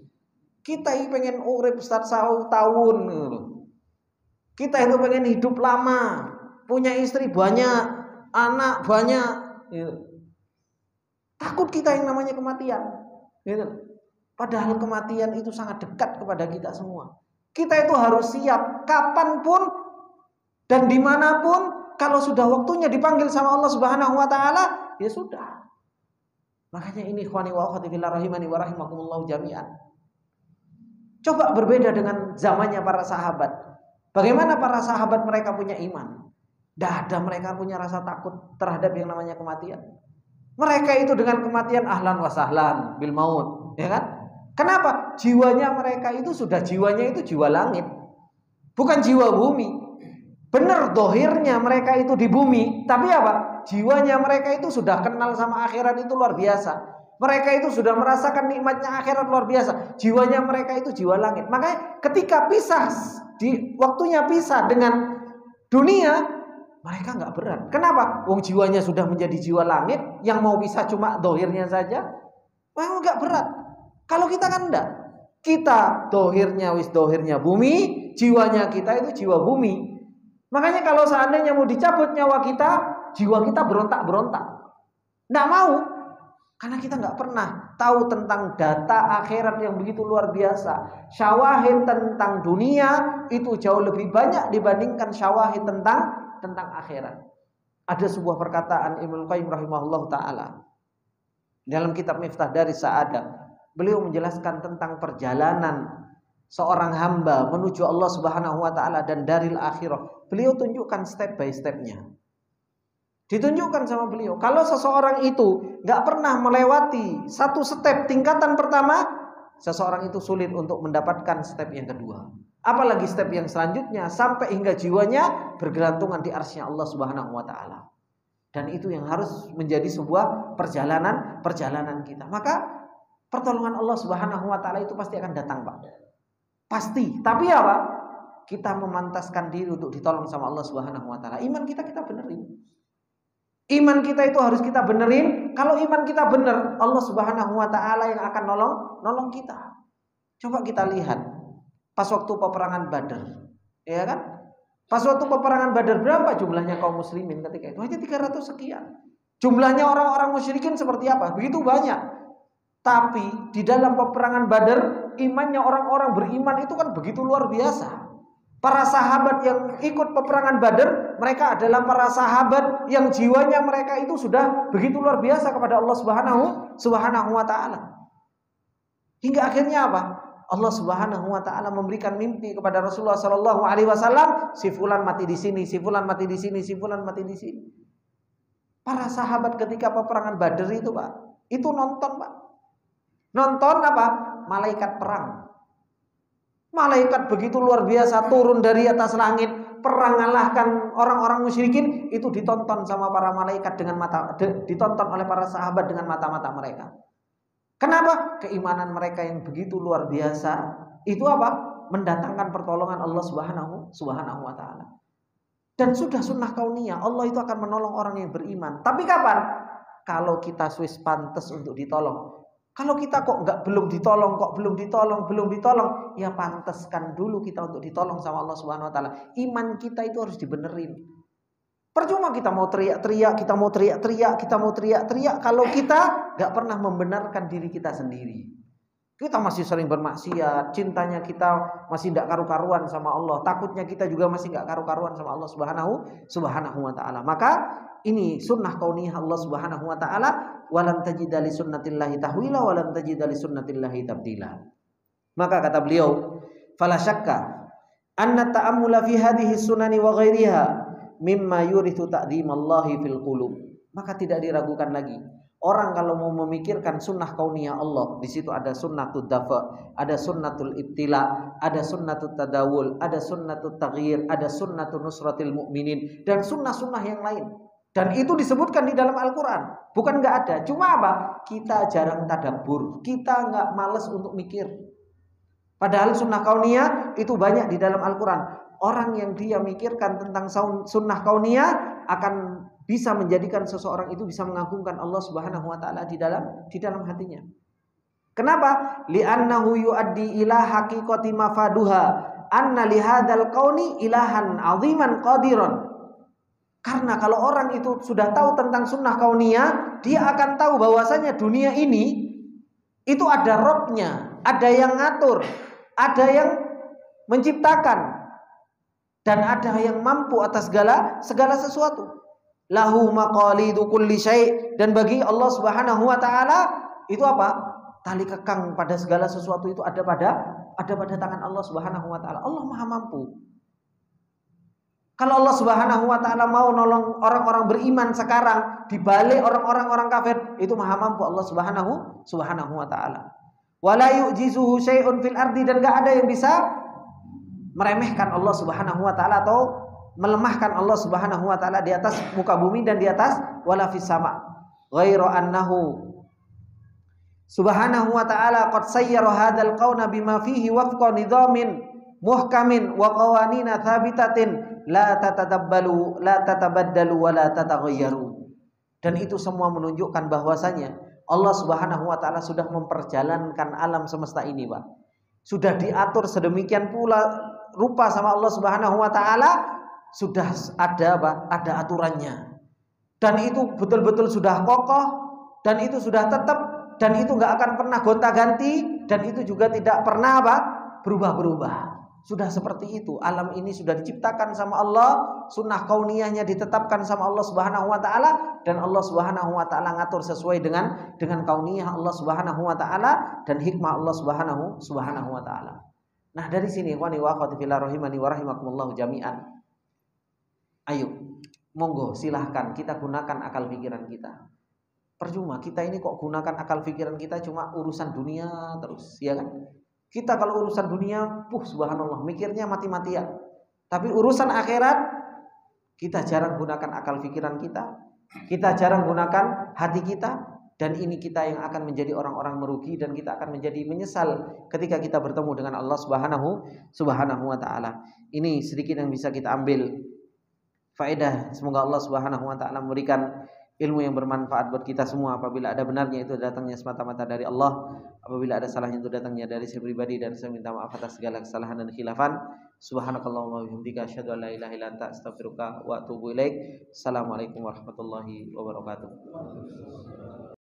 Kita ini pengen urip Ustaz 1 tahun. Kita itu pengen hidup lama, punya istri banyak, anak banyak. Takut kita yang namanya kematian. Padahal kematian itu sangat dekat kepada kita semua. Kita itu harus siap kapanpun dan dimanapun. Kalau sudah waktunya dipanggil sama Allah Subhanahu wa taala, ya sudah. Makanya ini ikhwani wa akhwati fillah rahimani wa rahimakumullah jami'an. Coba berbeda dengan zamannya para sahabat. Bagaimana para sahabat mereka punya iman? Tidak ada mereka punya rasa takut terhadap yang namanya kematian. Mereka itu dengan kematian ahlan wa sahlan bil maut, ya kan? Kenapa? Jiwanya mereka itu sudah jiwanya itu jiwa langit, bukan jiwa bumi. Benar dohirnya mereka itu di bumi, tapi apa? Jiwanya mereka itu sudah kenal sama akhirat itu luar biasa. Mereka itu sudah merasakan nikmatnya akhirat luar biasa. Jiwanya mereka itu jiwa langit. Makanya ketika pisah, di waktunya pisah dengan dunia, mereka nggak berat. Kenapa? Wong jiwanya sudah menjadi jiwa langit, yang mau pisah cuma dohirnya saja. Wah, nggak berat. Kalau kita kan enggak. Kita dohirnya bumi, jiwanya kita itu jiwa bumi. Makanya kalau seandainya mau dicabut nyawa kita, jiwa kita berontak-berontak. Nggak mau. Karena kita nggak pernah tahu tentang data akhirat yang begitu luar biasa. Syawahid tentang dunia itu jauh lebih banyak dibandingkan syawahid tentang akhirat. Ada sebuah perkataan Ibnu Qayyim rahimahullah ta'ala dalam kitab Miftah Daris Sa'adah. Beliau menjelaskan tentang perjalanan seorang hamba menuju Allah Subhanahu wa taala dan daril akhirah. Beliau tunjukkan step by stepnya. Ditunjukkan sama beliau. Kalau seseorang itu nggak pernah melewati satu step tingkatan pertama, seseorang itu sulit untuk mendapatkan step yang kedua. Apalagi step yang selanjutnya sampai hingga jiwanya bergelantungan di arsy-Nya Allah Subhanahu wa taala. Dan itu yang harus menjadi sebuah perjalanan kita. Maka pertolongan Allah Subhanahu wa taala itu pasti akan datang, Pak. Pasti. Tapi apa? Kita memantaskan diri untuk ditolong sama Allah Subhanahu wa taala. Iman kita benerin. Iman kita itu harus kita benerin. Kalau iman kita bener, Allah Subhanahu wa taala yang akan nolong kita. Coba kita lihat pas waktu peperangan Badar, ya kan? Pas waktu peperangan Badar berapa jumlahnya kaum muslimin ketika itu? Hanya 300 sekian. Jumlahnya orang-orang musyrikin seperti apa? Begitu banyak. Tapi di dalam peperangan Badar, imannya orang-orang beriman itu kan begitu luar biasa. Para sahabat yang ikut peperangan Badar, mereka adalah para sahabat yang jiwanya mereka itu sudah begitu luar biasa kepada Allah Subhanahu wa taala. Hingga akhirnya apa? Allah Subhanahu wa taala memberikan mimpi kepada Rasulullah sallallahu alaihi wasallam, si fulan mati di sini, si fulan mati di sini, si fulan mati di sini. Para sahabat ketika peperangan Badar itu, Pak, itu nonton, Pak. Nonton apa? Malaikat perang. Malaikat begitu luar biasa turun dari atas langit, perang mengalahkan orang-orang musyrikin, itu ditonton sama para malaikat dengan mata, ditonton oleh para sahabat dengan mata-mata mereka. Kenapa? Keimanan mereka yang begitu luar biasa itu apa? Mendatangkan pertolongan Allah Subhanahu wa taala. Dan sudah sunnah kauniyah, Allah itu akan menolong orang yang beriman. Tapi kapan? Kalau kita Swiss pantas untuk ditolong. Kalau kita kok belum ditolong, ya pantaskan dulu kita untuk ditolong sama Allah Subhanahu wa taala. Iman kita itu harus dibenerin. Percuma kita mau teriak-teriak, kalau kita gak pernah membenarkan diri kita sendiri. Kita masih sering bermaksiat, cintanya kita masih gak karu-karuan sama Allah, takutnya kita juga masih gak karu-karuan sama Allah Subhanahu wa taala. Maka ini sunnah kauniyah Allah Subhanahu wa taala, walan tajida li sunnatillahi tahwila walan tajida li sunnatillahi tabdila. Maka kata beliau, fala syakka anna ta'ammula fi hadhihi sunani wa ghairiha mimma yurithu ta'dhimallahi fil qulub. Maka tidak diragukan lagi, orang kalau mau memikirkan sunnah kauniyah Allah, di situ ada sunnatul dafa, ada sunnatul ibtila, ada sunnatul tadawul, ada sunnatul taghyir, ada sunnatul nusratil mu'minin, dan sunnah-sunnah yang lain. Dan itu disebutkan di dalam Al-Quran. Bukan gak ada, cuma apa? Kita jarang tadabbur, kita gak males untuk mikir. Padahal sunnah kauniyah itu banyak di dalam Al-Quran. Orang yang dia mikirkan tentang sunnah kauniyah akan bisa menjadikan seseorang itu bisa mengagungkan Allah Subhanahu wa taala di dalam hatinya. Kenapa? Li'annahu yuaddi ila haqiqati mafaduha anna lihadzal qauni ilahan 'aziman qadiran. Karena kalau orang itu sudah tahu tentang sunnah kauniyah, dia akan tahu bahwasanya dunia ini itu ada Rabb-nya, ada yang ngatur, ada yang menciptakan, dan ada yang mampu atas segala sesuatu. Lahu maqalidu kulli syai', dan bagi Allah Subhanahu wa taala itu apa? Tali kekang pada segala sesuatu itu ada pada tangan Allah Subhanahu wa taala. Allah Maha mampu. Kalau Allah Subhanahu wa taala mau nolong orang-orang beriman sekarang dibalik orang-orang kafir, itu Maha mampu Allah Subhanahu wa taala. Wala yu'jizuhu syai'un fil ardi, dan enggak ada yang bisa meremehkan Allah Subhanahu wa taala atau melemahkan Allah Subhanahu wa taala di atas muka bumi dan di atas wala fis sama. Ghairu annahu Subhanahu wa taala qad sayyara hadzal qauna bima fihi wafqa nizamin muhkamin wa qawanina thabitatin la tatabaddalu wa la tataghayyaru. Dan itu semua menunjukkan bahwasanya Allah Subhanahu wa taala sudah memperjalankan alam semesta ini, Pak. Sudah diatur sedemikian pula rupa sama Allah Subhanahu wa taala, sudah ada Pak, ada aturannya. Dan itu betul-betul sudah kokoh, dan itu sudah tetap, dan itu enggak akan pernah gonta-ganti, dan itu juga tidak pernah apa? Berubah-berubah. Sudah seperti itu. Alam ini sudah diciptakan sama Allah, sunnah kauniyahnya ditetapkan sama Allah Subhanahu wa taala, dan Allah Subhanahu wa taala ngatur sesuai dengan kauniyah Allah Subhanahu wa taala dan hikmah Allah Subhanahu wa taala. Nah, dari sini ikhwani wa akhwati fillah rahimani wa rahimakumullah jami'an. Ayo, monggo silahkan kita gunakan akal pikiran kita. Percuma kita ini kok gunakan akal pikiran kita cuma urusan dunia terus, ya kan? Kita kalau urusan dunia, subhanallah, mikirnya mati-matian. Tapi urusan akhirat, kita jarang gunakan akal pikiran kita. Kita jarang gunakan hati kita. Dan ini kita yang akan menjadi orang-orang merugi, dan kita akan menjadi menyesal ketika kita bertemu dengan Allah Subhanahu wa ta'ala. Ini sedikit yang bisa kita ambil faedah. Semoga Allah Subhanahu wa ta'ala memberikan ilmu yang bermanfaat buat kita semua. Apabila ada benarnya itu datangnya semata-mata dari Allah, apabila ada salahnya itu datangnya dari saya pribadi, dan saya minta maaf atas segala kesalahan dan khilafan. Subhanakallahumma wa bihamdika asyhadu an la ilaha illa anta astaghfiruka wa atubu ilaik. Assalamualaikum warahmatullahi wabarakatuh.